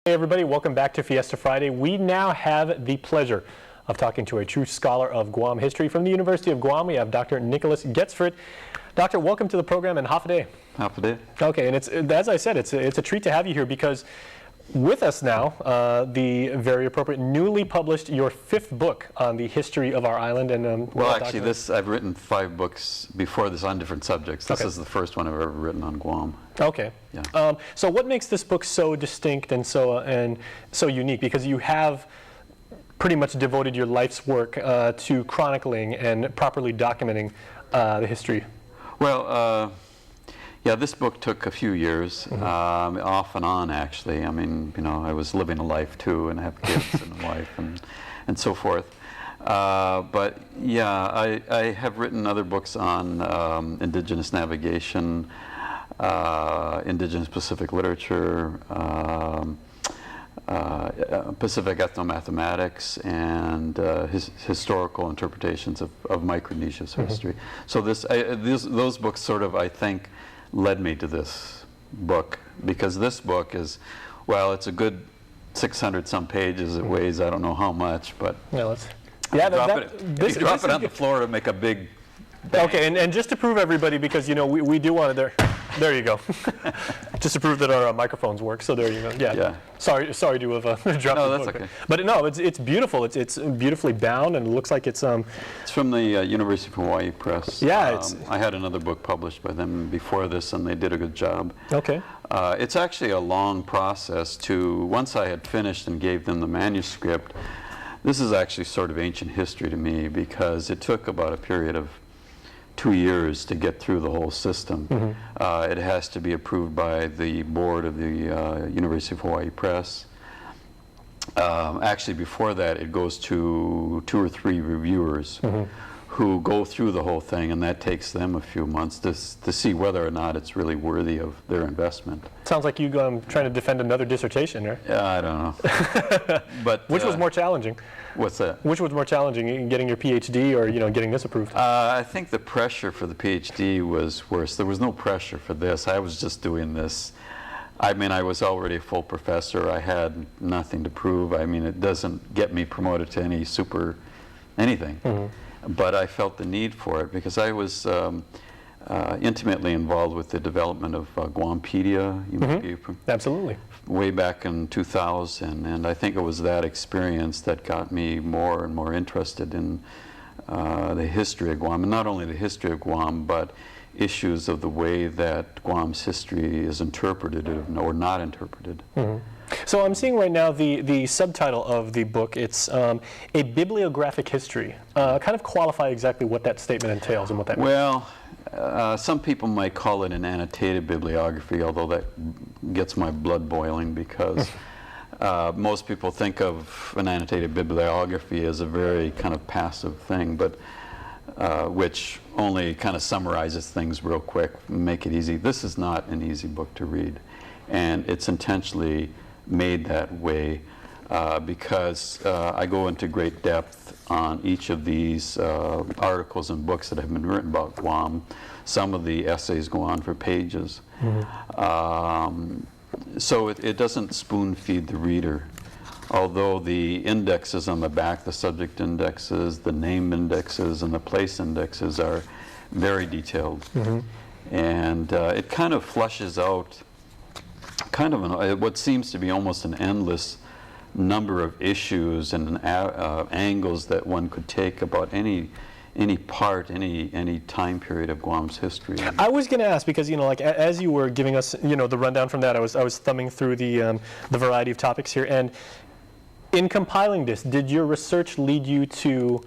Hey everybody, welcome back to Fiesta Friday. We now have the pleasure of talking to a true scholar of Guam history from the University of Guam. We have Dr. Nicholas Goetzfritd. Doctor, welcome to the program and half a day. Half a day. Okay, and it's, as I said, it's a treat to have you here because with us now, the very appropriate, newly published, your fifth book on the history of our island. And well, actually, I've written 5 books before this on different subjects. This is the first one I've ever written on Guam. Okay. Yeah. So what makes this book so distinct and so unique? Because you have pretty much devoted your life's work to chronicling and properly documenting the history. Well, yeah, this book took a few years, off and on, actually. I mean, you know, I was living a life too, and I have kids and a wife and so forth. But yeah, I have written other books on indigenous navigation, indigenous Pacific literature, Pacific ethnomathematics, and historical interpretations of Micronesia's history. So those books sort of, I think, led me to this book, because this book is, well, it's a good 600 some pages. It weighs I don't know how much, but yeah, you drop it on the floor to make a big bang. Okay, and just to prove everybody, because you know we do want to there you go. Just to prove that our microphones work. So there you go. Yeah. Sorry to have dropped the book. No, that's okay. But no, it's beautiful. It's beautifully bound, and it looks like it's It's from the University of Hawaii Press. Yeah, I had another book published by them before this, and they did a good job. Okay. It's actually a long process to, once I had finished and gave them the manuscript, this is actually sort of ancient history to me, because it took about a period of 2 years to get through the whole system. It has to be approved by the board of the University of Hawaii Press. Actually, before that, it goes to 2 or 3 reviewers who go through the whole thing, and that takes them a few months to see whether or not it's really worthy of their investment. Sounds like you trying to defend another dissertation, right? Yeah, I don't know. But which was more challenging? What's that? Which was more challenging, getting your PhD or getting this approved? I think the pressure for the PhD was worse. There was no pressure for this. I was just doing this. I mean, I was already a full professor. I had nothing to prove. I mean, it doesn't get me promoted to any anything. But I felt the need for it because I was intimately involved with the development of Guampedia. You might be Absolutely. Way back in 2000, and I think it was that experience that got me more and more interested in the history of Guam, and not only the history of Guam, but issues of the way that Guam's history is interpreted or not interpreted. So I'm seeing right now the subtitle of the book. It's a bibliographic history. Kind of qualify exactly what that statement entails and what that means. Well, some people might call it an annotated bibliography, although that gets my blood boiling, because most people think of an annotated bibliography as a very kind of passive thing, but which only kind of summarizes things real quick, make it easy. This is not an easy book to read, and it's intentionally made that way because I go into great depth on each of these articles and books that have been written about Guam. Some of the essays go on for pages. So it doesn't spoon feed the reader. Although the indexes on the back, the subject indexes, the name indexes, and the place indexes are very detailed. And it kind of flushes out kind of what seems to be almost an endless number of issues and angles that one could take about any time period of Guam's history. I was going to ask, because like as you were giving us the rundown from that, I was thumbing through the variety of topics here, and in compiling this, did your research lead you to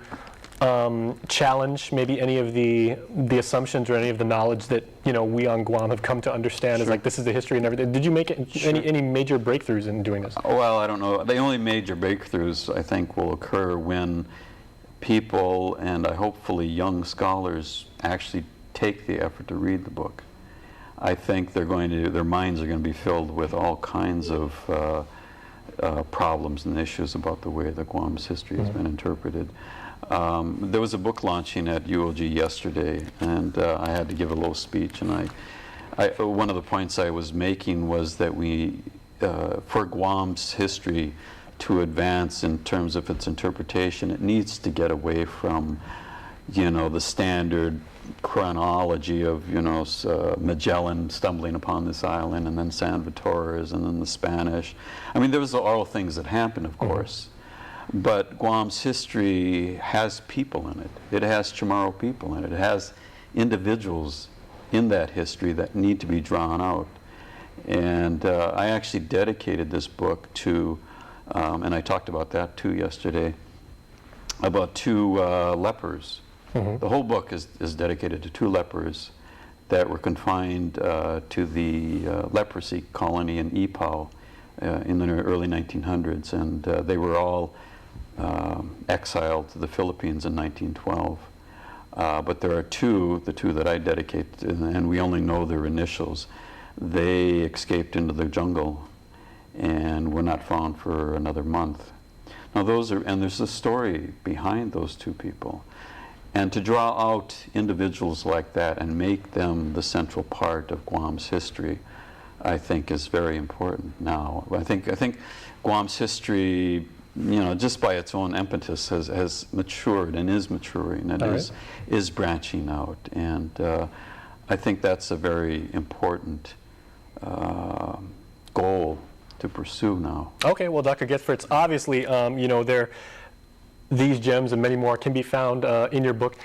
challenge maybe any of the assumptions or any of the knowledge that we on Guam have come to understand as like this is the history and everything? Did you make any major breakthroughs in doing this? Well, I don't know. The only major breakthroughs I think will occur when people, and hopefully young scholars, actually take the effort to read the book. I think their minds are going to be filled with all kinds of problems and issues about the way that Guam's history has been interpreted. There was a book launching at UOG yesterday, and I had to give a little speech, and one of the points I was making was that for Guam's history to advance in terms of its interpretation, it needs to get away from, the standard chronology of, Magellan stumbling upon this island, and then San Vitores, and then the Spanish. I mean, those are all things that happened, of course. But Guam's history has people in it. It has Chamorro people in it. It has individuals in that history that need to be drawn out. And I actually dedicated this book to, and I talked about that too yesterday, about two lepers. The whole book is dedicated to two lepers that were confined to the leprosy colony in Ipoh in the early 1900s. And they were all exiled to the Philippines in 1912. But there are the two that I dedicate, and we only know their initials. They escaped into the jungle and were not found for another month. Now there's a story behind those two people. And to draw out individuals like that and make them the central part of Guam's history, I think is very important now. I think Guam's history, just by its own impetus has matured and is maturing and is branching out. And I think that's a very important goal to pursue now. Okay, well, Dr. Goetzfritd, obviously, these gems and many more can be found in your book.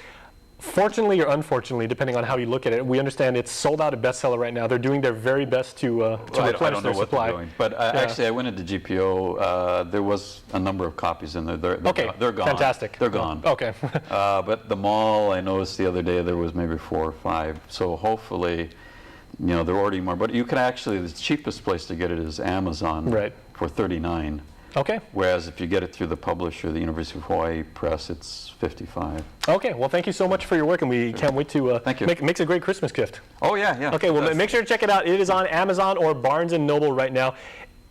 Fortunately or unfortunately, depending on how you look at it, we understand it's sold out, a bestseller right now. They're doing their very best to replenish their supply. They're doing. But actually, I went into GPO. There was a number of copies in there. They're gone. Fantastic. They're gone. Okay. But the mall, I noticed the other day, there was maybe 4 or 5. So hopefully, they're ordering more. But you can actually, the cheapest place to get it is Amazon for $39. Okay. Whereas if you get it through the publisher, the University of Hawaii Press, it's $55. Okay. Well, thank you so much for your work, and we can't wait to makes a great Christmas gift. Oh yeah. Okay. Well, make sure to check it out. It is on Amazon or Barnes & Noble right now.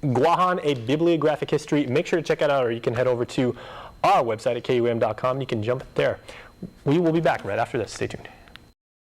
Guahan, a Bibliographic History. Make sure to check it out, or you can head over to our website at KUAM.com. You can jump there. We will be back right after this. Stay tuned.